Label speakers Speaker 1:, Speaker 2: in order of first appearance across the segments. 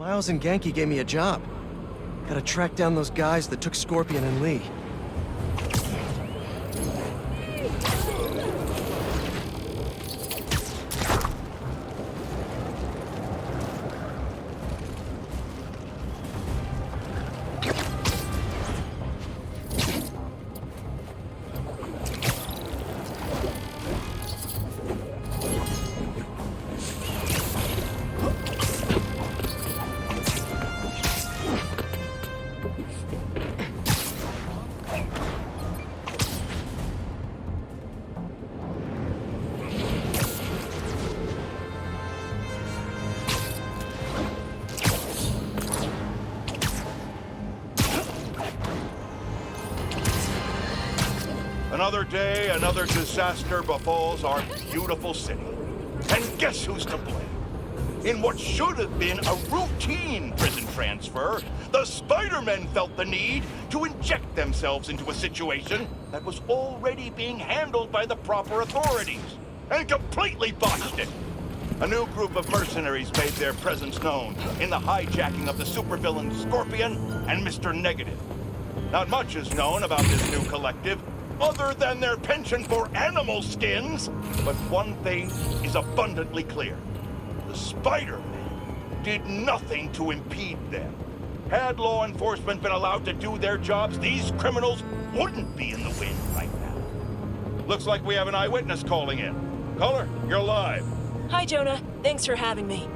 Speaker 1: Miles and Genki gave me a job. Gotta track down those guys that took Scorpion and Lee.
Speaker 2: Another day, another disaster befalls our beautiful city. And guess who's to blame? In what should have been a routine prison transfer, the Spider-Men felt the need to inject themselves into a situation that was already being handled by the proper authorities, and completely botched it. A new group of mercenaries made their presence known in the hijacking of the supervillain Scorpion and Mr. Negative. Not much is known about this new collective, other than their penchant for animal skins, but one thing is abundantly clear. The Spider-Man did nothing to impede them. Had law enforcement been allowed to do their jobs, these criminals wouldn't be in the wind right now. Looks like we have an eyewitness calling in. Caller, you're live.
Speaker 3: Hi, Jonah. Thanks for having me.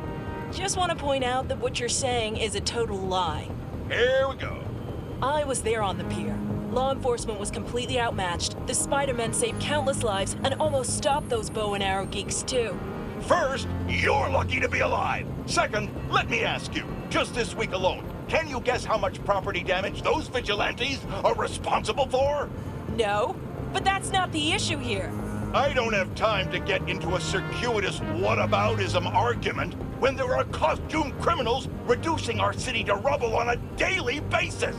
Speaker 3: Just want to point out that what you're saying is a total lie.
Speaker 2: Here we go.
Speaker 3: I was there on the pier. Law enforcement was completely outmatched. The Spider-Men saved countless lives and almost stopped those bow and arrow geeks, too.
Speaker 2: First, you're lucky to be alive. Second, let me ask you, just this week alone, can you guess how much property damage those vigilantes are responsible for?
Speaker 3: No, but that's not the issue here.
Speaker 2: I don't have time to get into a circuitous whataboutism argument when there are costumed criminals reducing our city to rubble on a daily basis.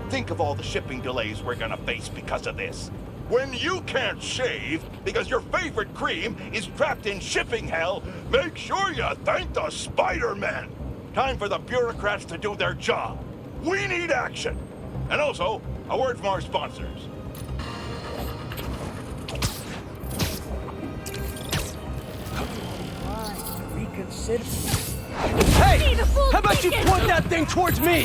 Speaker 2: Think of all the shipping delays we're gonna face because of this. When you can't shave because your favorite cream is trapped in shipping hell, make sure you thank the Spider-Men. Time for the bureaucrats to do their job. We need action. And also, a word from our sponsors.
Speaker 1: Reconsider. Hey! How about you point that thing towards me?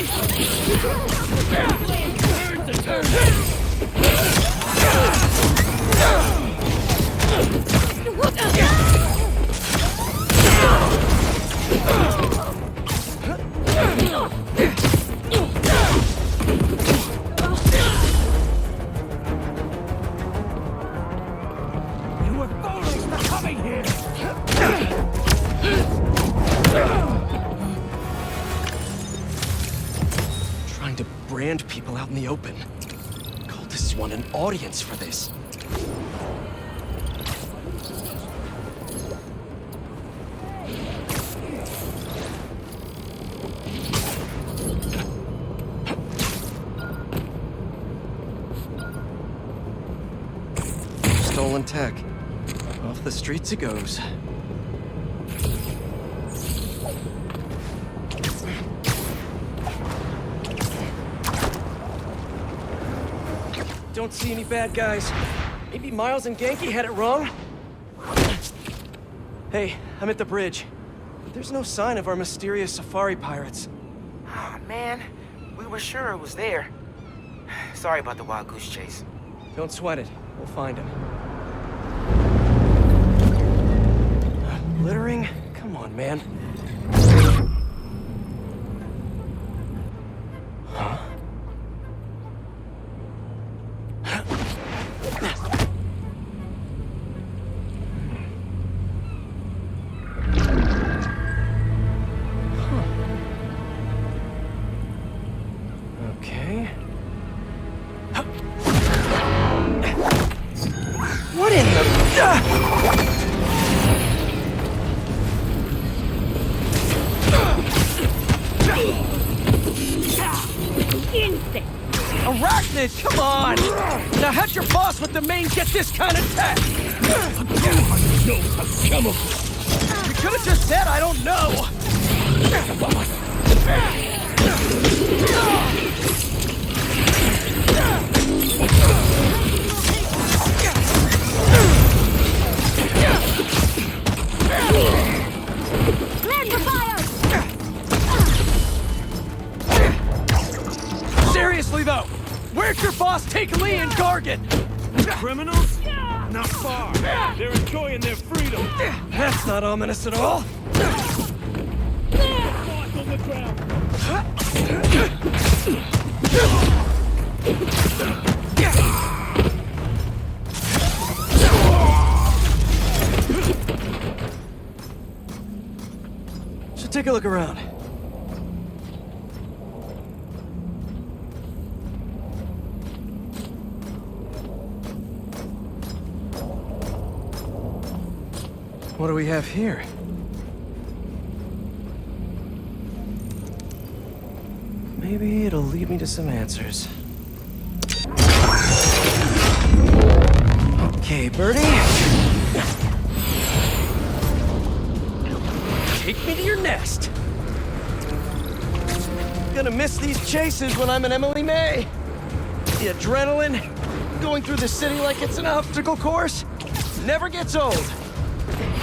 Speaker 4: You were foolish for coming here!
Speaker 1: Trying to brand people out in the open. Cultists want an audience for this. Stolen tech. Off the streets it goes. Don't see any bad guys. Maybe Miles and Genki had it wrong? Hey, I'm at the bridge. There's no sign of our mysterious safari pirates.
Speaker 5: Oh, man. We were sure it was there. Sorry about the wild goose chase.
Speaker 1: Don't sweat it. We'll find him. Littering? Come on, man. Huh? Okay. What in the...
Speaker 4: Insect!
Speaker 1: Arachnid, come on! Now how'd your boss with the main get this kind of tech? You could have just said I don't know! Seriously, though, where'd your boss take Lee and Gargan?
Speaker 4: Criminals? Not far. They're enjoying their freedom.
Speaker 1: That's not ominous at all.
Speaker 4: Mark on the ground.
Speaker 1: Should take a look around. What do we have here? Maybe it'll lead me to some answers. Okay, Birdie. Take me to your nest. Gonna miss these chases when I'm an Emily May. The adrenaline, going through the city like it's an obstacle course, never gets old.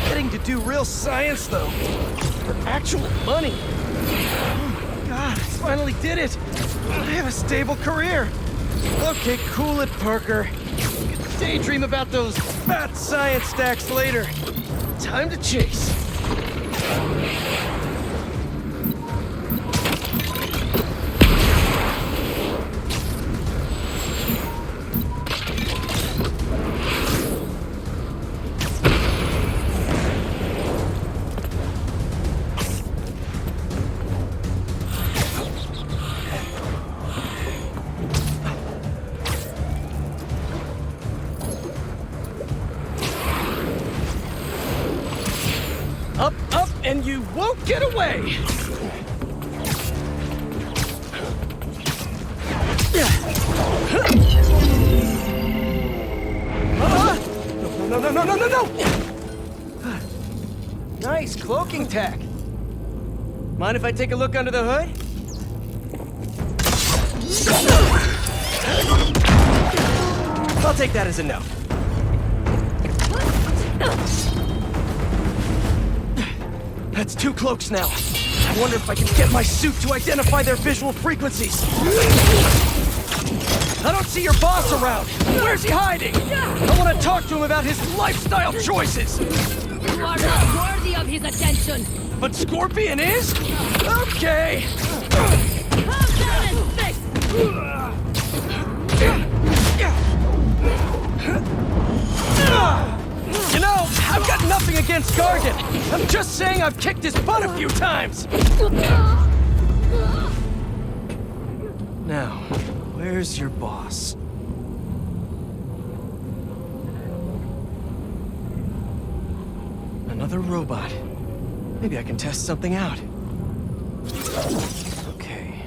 Speaker 1: Getting to do real science, though, for actual money. Oh my God, I finally did it. I have a stable career. Okay, cool it, Parker. Daydream about those fat science stacks later. Time to chase. Up, up, and you won't get away! No! Nice cloaking tech. Mind if I take a look under the hood? I'll take that as a no. That's 2 cloaks now. I wonder if I can get my suit to identify their visual frequencies. I don't see your boss around. Where's he hiding? I want to talk to him about his lifestyle choices.
Speaker 6: You are not worthy of his attention.
Speaker 1: But Scorpion is? Okay.
Speaker 6: Calm down and fix.
Speaker 1: You know, I've got nothing against Gargan. I'm just saying I've kicked his butt a few times. Now, where's your boss? Another robot. Maybe I can test something out. Okay,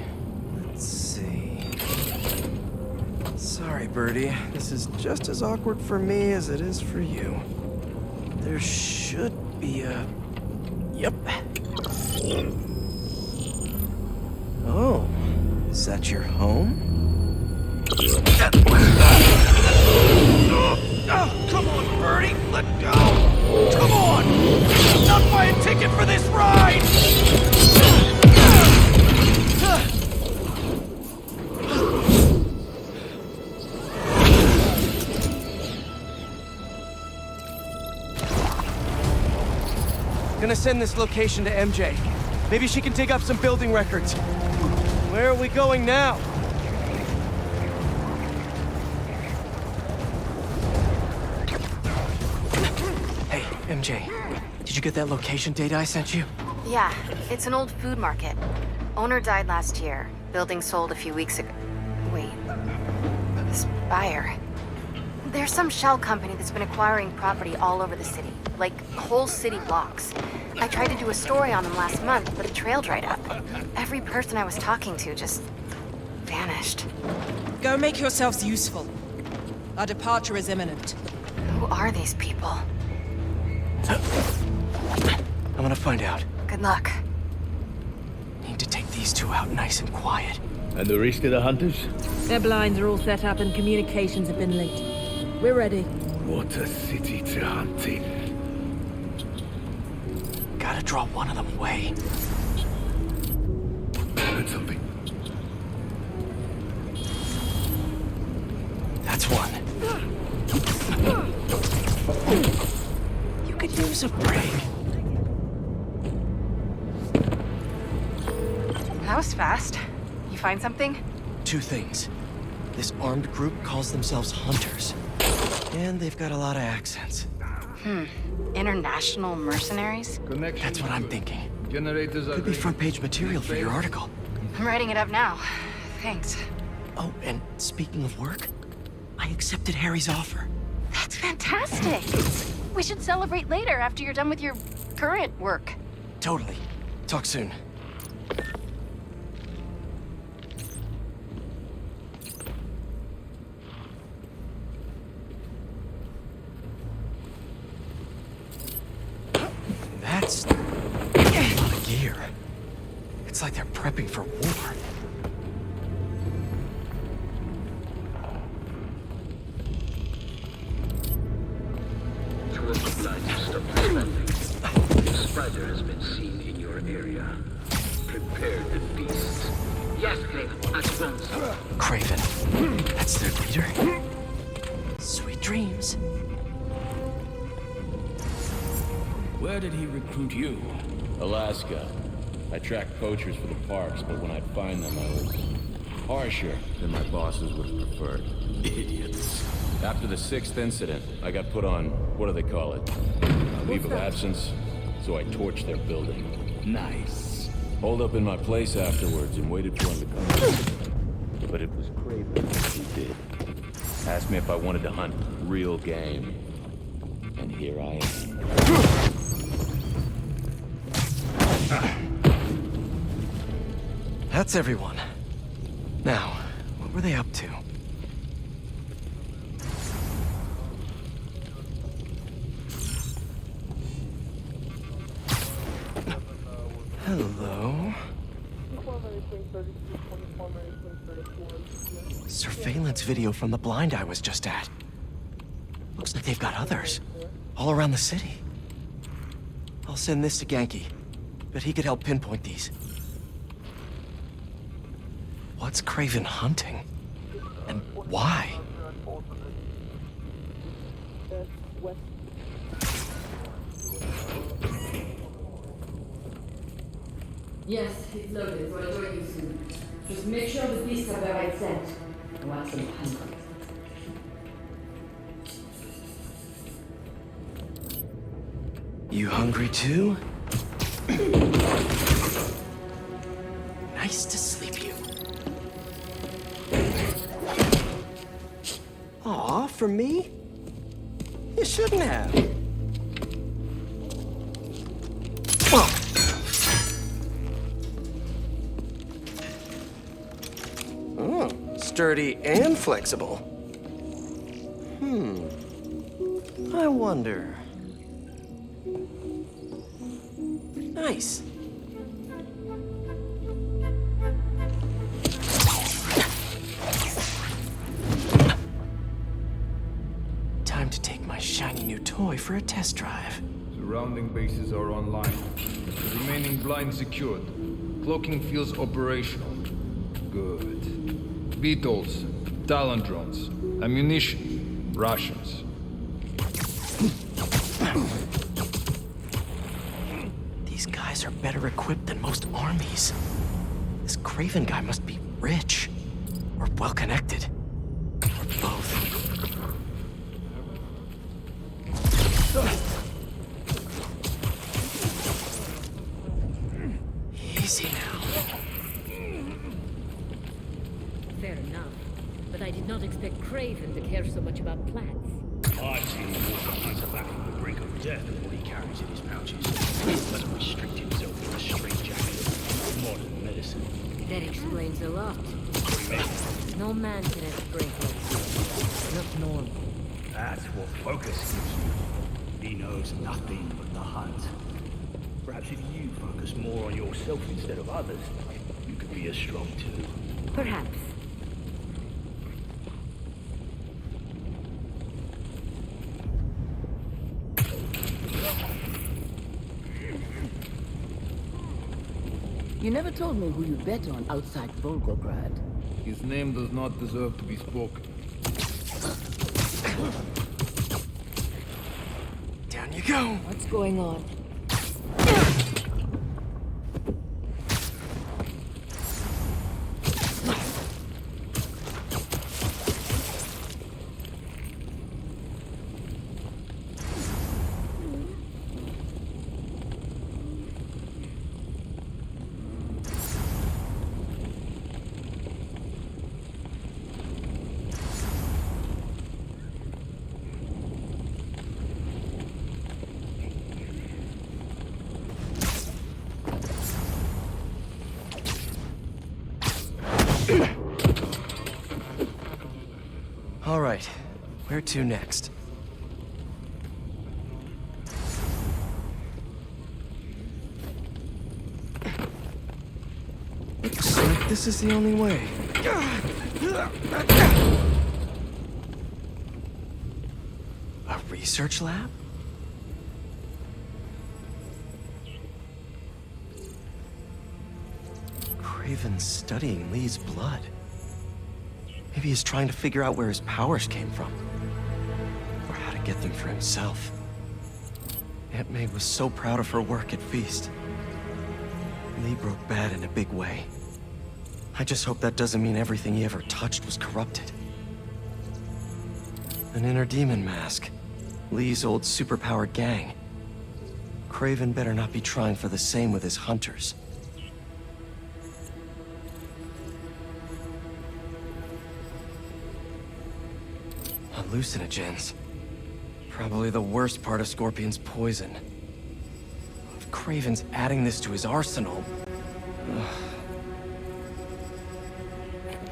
Speaker 1: let's see. Sorry, Birdie. This is just as awkward for me as it is for you. There should be a... Yep. Oh, is that your home? Oh, come on, Birdie! Let go! Come on! Not buy a ticket for this ride! Gonna send this location to MJ. Maybe she can dig up some building records. Where are we going now? Hey, MJ. Did you get that location data I sent you?
Speaker 7: Yeah, it's an old food market. Owner died last year. Building sold a few weeks ago. Wait. This buyer. There's some shell company that's been acquiring property all over the city. Like, whole city blocks. I tried to do a story on them last month, but the trail dried up. Every person I was talking to just... vanished.
Speaker 3: Go make yourselves useful. Our departure is imminent.
Speaker 7: Who are these people?
Speaker 1: I'm gonna find out.
Speaker 7: Good luck.
Speaker 1: Need to take these 2 out nice and quiet.
Speaker 4: And the rest of the hunters?
Speaker 6: Their blinds are all set up and communications have been linked. We're ready.
Speaker 4: What a city to hunt in.
Speaker 1: Gotta draw one of them away.
Speaker 4: Heard something.
Speaker 1: That's one. You could use a break.
Speaker 7: That was fast. You find something?
Speaker 1: Two things. This armed group calls themselves Hunters. And they've got a lot of accents.
Speaker 7: International mercenaries?
Speaker 1: That's what I'm thinking.
Speaker 4: Generators are
Speaker 1: Could be front-page material for your article.
Speaker 7: I'm writing it up now. Thanks.
Speaker 1: Oh, and speaking of work, I accepted Harry's offer.
Speaker 7: That's fantastic. We should celebrate later after you're done with your current work.
Speaker 1: Totally. Talk soon. That's a lot of gear. It's like they're prepping for war.
Speaker 8: Towards the blind to stop expanding. The spider has been seen in your area. Prepare the beast. Yes, Craven, at once.
Speaker 1: Craven. That's their leader? Sweet dreams.
Speaker 9: Where did he recruit you? Alaska. I tracked poachers for the parks, but when I'd find them, I was harsher than my bosses would have preferred. Idiots. After the 6th incident, I got put on, what do they call it? A leave of absence, so I torched their building. Nice. Holed up in my place afterwards and waited for him to come. But it was Craven who did. Asked me if I wanted to hunt real game. And here I am.
Speaker 1: That's everyone. Now, what were they up to? Hello? Surveillance video from the blind I was just at. Looks like they've got others. All around the city. I'll send this to Genki. Bet he could help pinpoint these. What's Craven hunting? And why?
Speaker 6: Yes, it's loaded, so I'll join you soon. Just make sure the beasts have the right scent. I want some hungry.
Speaker 1: You hungry too? Nice to sleep you. Aw, for me? You shouldn't have. Oh, sturdy and flexible. I wonder. Nice. Time to take my shiny new toy for a test drive.
Speaker 4: Surrounding bases are online. The remaining blind secured. Cloaking fields operational. Good. Beetles, Talon drones, ammunition, rations.
Speaker 1: These guys are better equipped than most armies. This Craven guy must be rich. Or well-connected. Or both. Easy now.
Speaker 6: Fair enough. But I did not expect Craven to care so much about plants.
Speaker 9: I've seen him walk on the back of the brink of death with what he carries in his pouches. He doesn't restrict himself to a straitjacket. Modern medicine.
Speaker 6: That explains a lot. No man can have break like this. Not normal.
Speaker 9: That's what focus gives you. He knows nothing but the hunt. Perhaps if you focus more on yourself instead of others, you could be as strong too.
Speaker 6: Perhaps.
Speaker 10: You never told me who you bet on outside Volgograd.
Speaker 4: His name does not deserve to be spoken.
Speaker 1: Down you go.
Speaker 6: What's going on?
Speaker 1: All right, where to next? Looks like this is the only way. A research lab? Craven's studying Lee's blood. Maybe he's trying to figure out where his powers came from. Or how to get them for himself. Aunt May was so proud of her work at Feast. Lee broke bad in a big way. I just hope that doesn't mean everything he ever touched was corrupted. An inner demon mask. Lee's old superpowered gang. Craven better not be trying for the same with his hunters. Hallucinogens. Probably the worst part of Scorpion's poison. If Craven's adding this to his arsenal...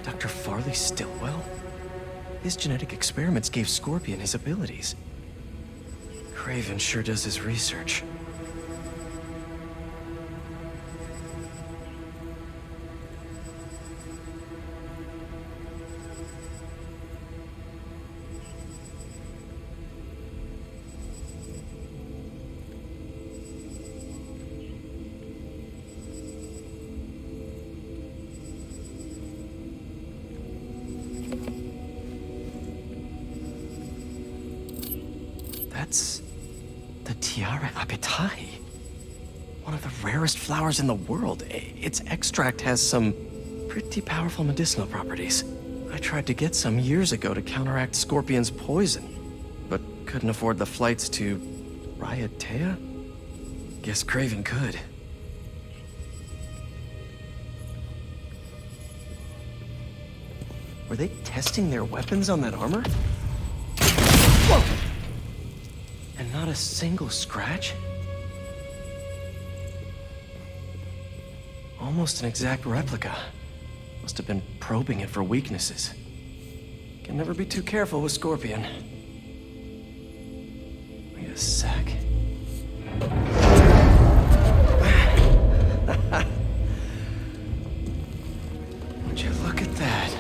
Speaker 1: Dr. Farley Stillwell? His genetic experiments gave Scorpion his abilities. Craven sure does his research. That's the Tiara Apitai. One of the rarest flowers in the world. Its extract has some pretty powerful medicinal properties. I tried to get some years ago to counteract Scorpion's poison, but couldn't afford the flights to Raiatea? Guess Craven could. Were they testing their weapons on that armor? Whoa! And not a single scratch? Almost an exact replica. Must have been probing it for weaknesses. Can never be too careful with Scorpion. Wait a sec. Would you look at that?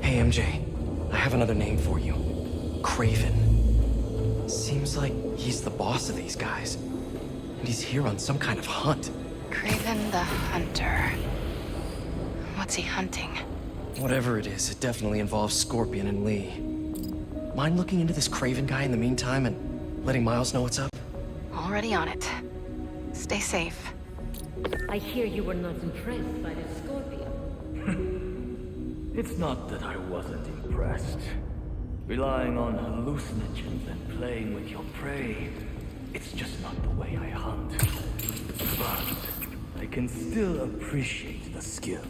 Speaker 1: Hey, MJ. I have another name for you. Craven. Seems like he's the boss of these guys. And he's here on some kind of hunt.
Speaker 7: Craven the Hunter. What's he hunting?
Speaker 1: Whatever it is, it definitely involves Scorpion and Lee. Mind looking into this Craven guy in the meantime and letting Miles know what's up?
Speaker 7: Already on it. Stay safe.
Speaker 6: I hear you were not impressed by the Scorpion.
Speaker 11: It's not that I wasn't impressed. Relying on hallucinogens and playing with your prey, it's just not the way I hunt. But I can still appreciate the skill.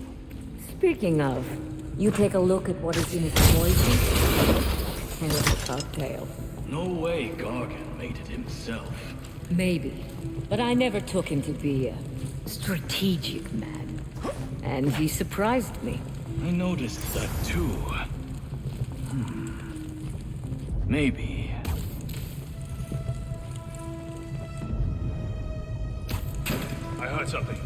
Speaker 6: Speaking of, you take a look at what is in its poison? Hell of a cocktail.
Speaker 11: No way Gargan made it himself.
Speaker 6: Maybe, but I never took him to be a strategic man. And he surprised me.
Speaker 11: I noticed that too. Maybe. I heard something.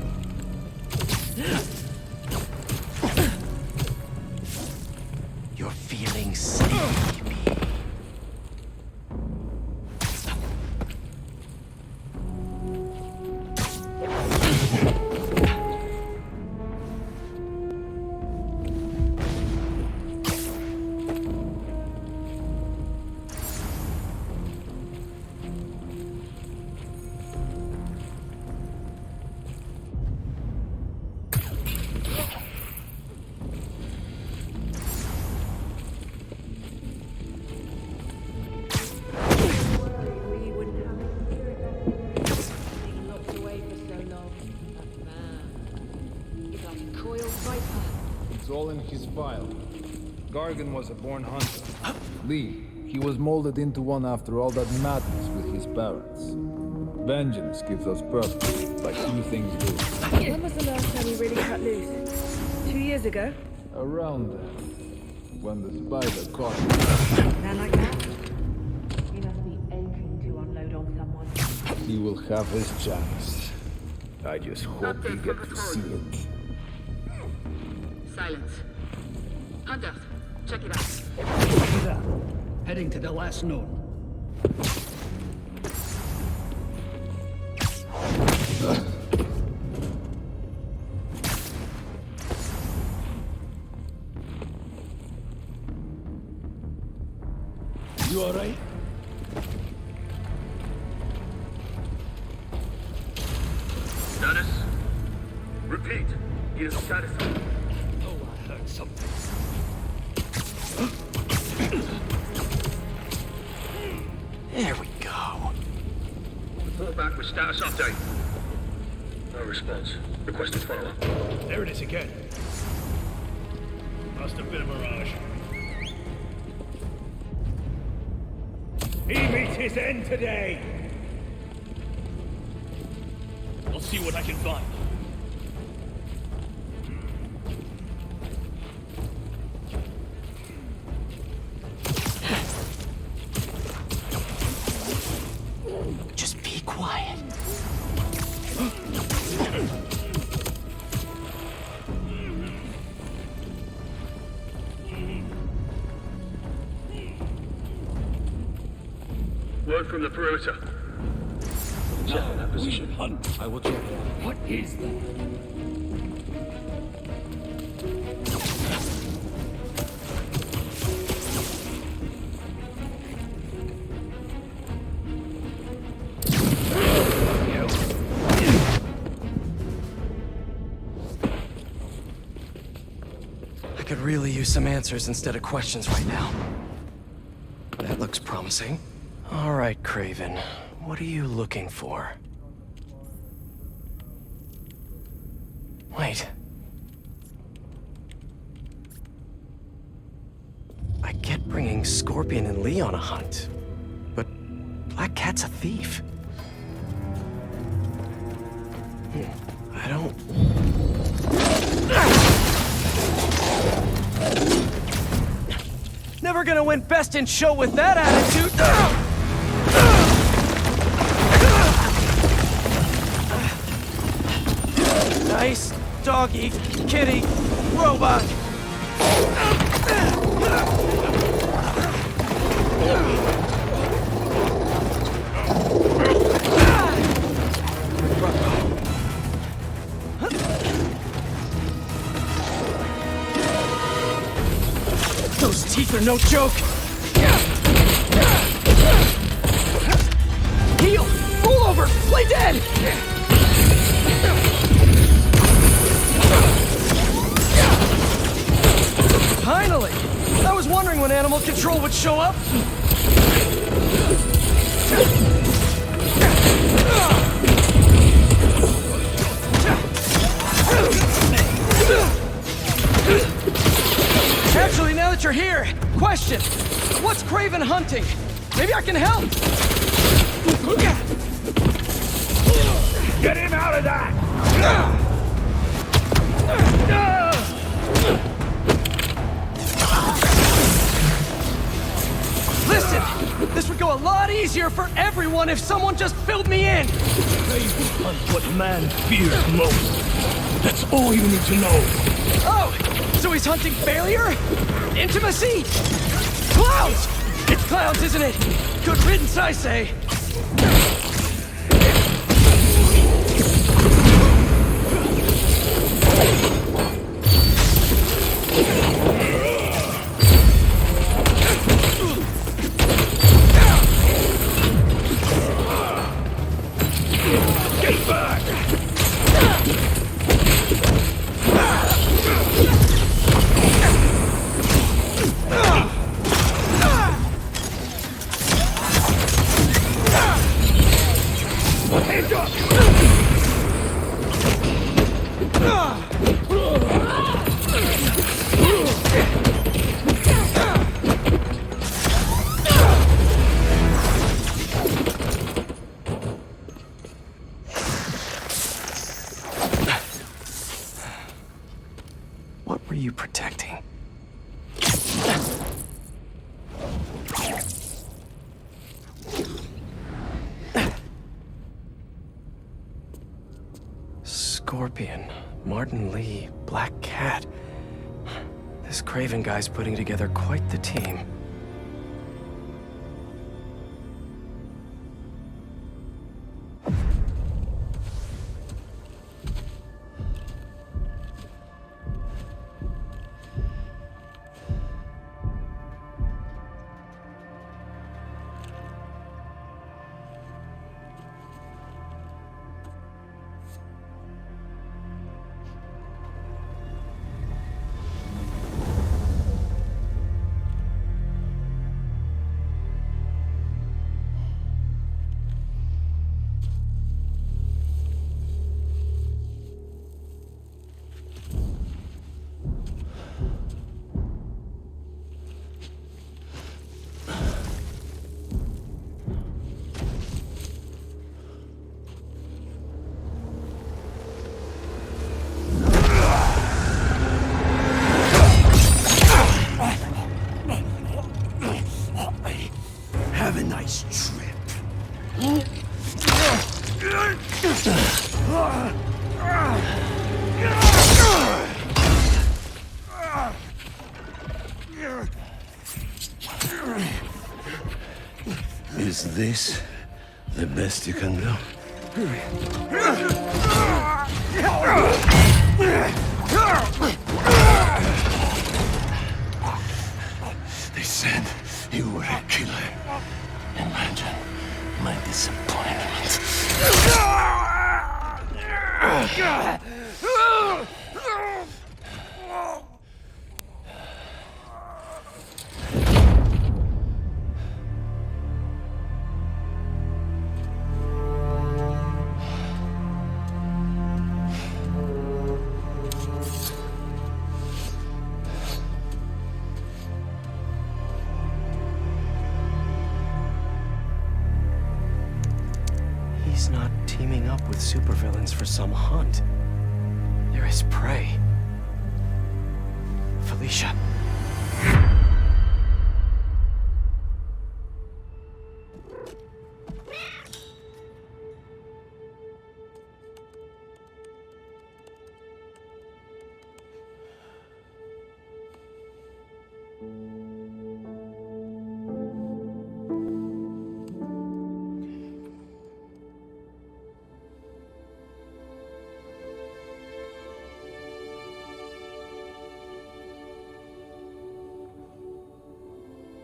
Speaker 1: You're feeling sleepy.
Speaker 4: all in his file. Gargan was a born hunter. Lee, he was molded into one after all that madness with his parents. Vengeance gives us purpose, like few things do.
Speaker 10: When was the last time you really cut loose? 2 years ago?
Speaker 4: Around then, when the spider caught him.
Speaker 10: Man like that? You must be aching to unload on someone.
Speaker 4: He will have his chance. I just hope we get to see it.
Speaker 12: Silence. Hunters, check it out.
Speaker 13: Copy that. Heading to the last node.
Speaker 11: You alright?
Speaker 8: Status? Repeat. Your status.
Speaker 11: Oh, I heard something.
Speaker 1: There we go.
Speaker 8: Report back with status update. No response. Requested follow-up.
Speaker 11: There it is again. Must have been a mirage. He meets his end today. I'll see what I can find.
Speaker 1: Just be quiet.
Speaker 8: Word from the perimeter. Check on that position.
Speaker 11: Hunt.
Speaker 8: I will check.
Speaker 11: What is that?
Speaker 1: I could really use some answers instead of questions right now. That looks promising. All right, Craven. What are you looking for? Wait. I get bringing Scorpion and Lee on a hunt, but Black Cat's a thief. I don't... Never gonna win Best in Show with that attitude! Nice doggy, kitty, robot! Those teeth are no joke! Heal! Roll over! Play dead! Finally! I was wondering when animal control would show up. Actually, now that you're here, question. What's Craven hunting? Maybe I can help!
Speaker 11: Get him out of that!
Speaker 1: Listen! This would go a lot easier for everyone if someone just filled me in!
Speaker 11: Craven hunts what man fears most. That's all you need to know.
Speaker 1: Oh! So he's hunting failure? Intimacy? Clowns! It's clowns, isn't it? Good riddance, I say.
Speaker 11: Get back! Hands up!
Speaker 1: you protecting? Scorpion, Martin Lee, Black Cat. This Craven guy's putting together quite the team.
Speaker 14: Have a nice trip. Is this the best you can do? They said you were a killer. Imagine my disappointment.
Speaker 1: He's not teaming up with supervillains for some hunt. They're his prey. Felicia.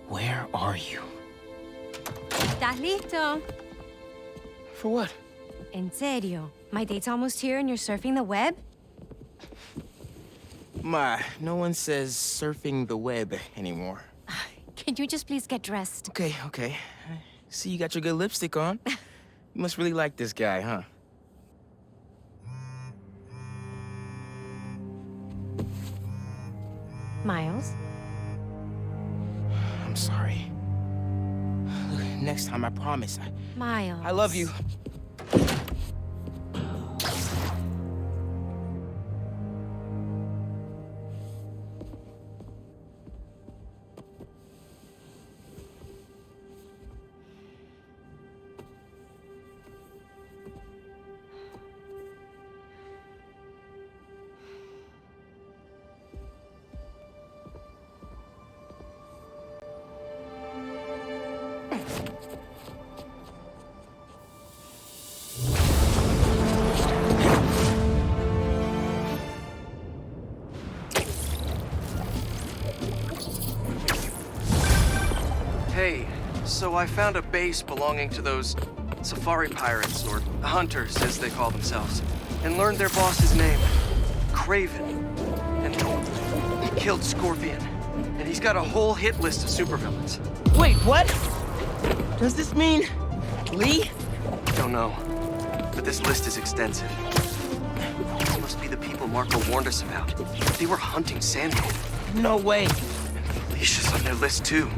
Speaker 1: Where are you?
Speaker 15: ¿Estás listo?
Speaker 1: For what?
Speaker 15: En serio? My date's almost here and you're surfing the web?
Speaker 5: Ma, no one says surfing the web anymore.
Speaker 15: Can you just please get dressed?
Speaker 5: Okay, okay. See, you got your good lipstick on. You must really like this guy, huh?
Speaker 15: Miles?
Speaker 5: I'm sorry. Look, next time, I promise.
Speaker 15: Miles.
Speaker 5: I love you.
Speaker 1: Hey, so I found a base belonging to those safari pirates, or hunters as they call themselves, and learned their boss's name, Craven. And he killed Scorpion. And he's got a whole hit list of supervillains.
Speaker 5: Wait, what? Does this mean Lee?
Speaker 1: Don't know, but this list is extensive. These must be the people Marco warned us about. They were hunting Sandman.
Speaker 5: No way.
Speaker 1: And Felicia's on their list too.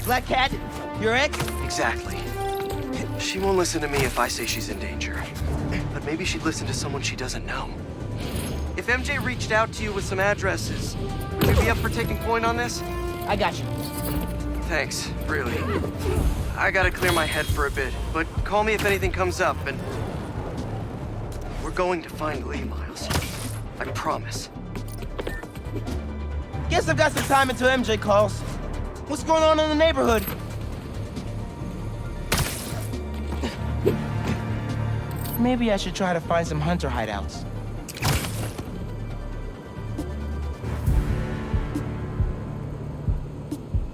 Speaker 5: Black Cat? Your ex?
Speaker 1: Exactly. She won't listen to me if I say she's in danger. But maybe she'd listen to someone she doesn't know. If MJ reached out to you with some addresses, would you be up for taking point on this?
Speaker 5: I got you.
Speaker 1: Thanks, really. I gotta clear my head for a bit, but call me if anything comes up, and... We're going to find Lee, Miles. I promise.
Speaker 5: Guess I've got some time until MJ calls. What's going on in the neighborhood? Maybe I should try to find some hunter hideouts.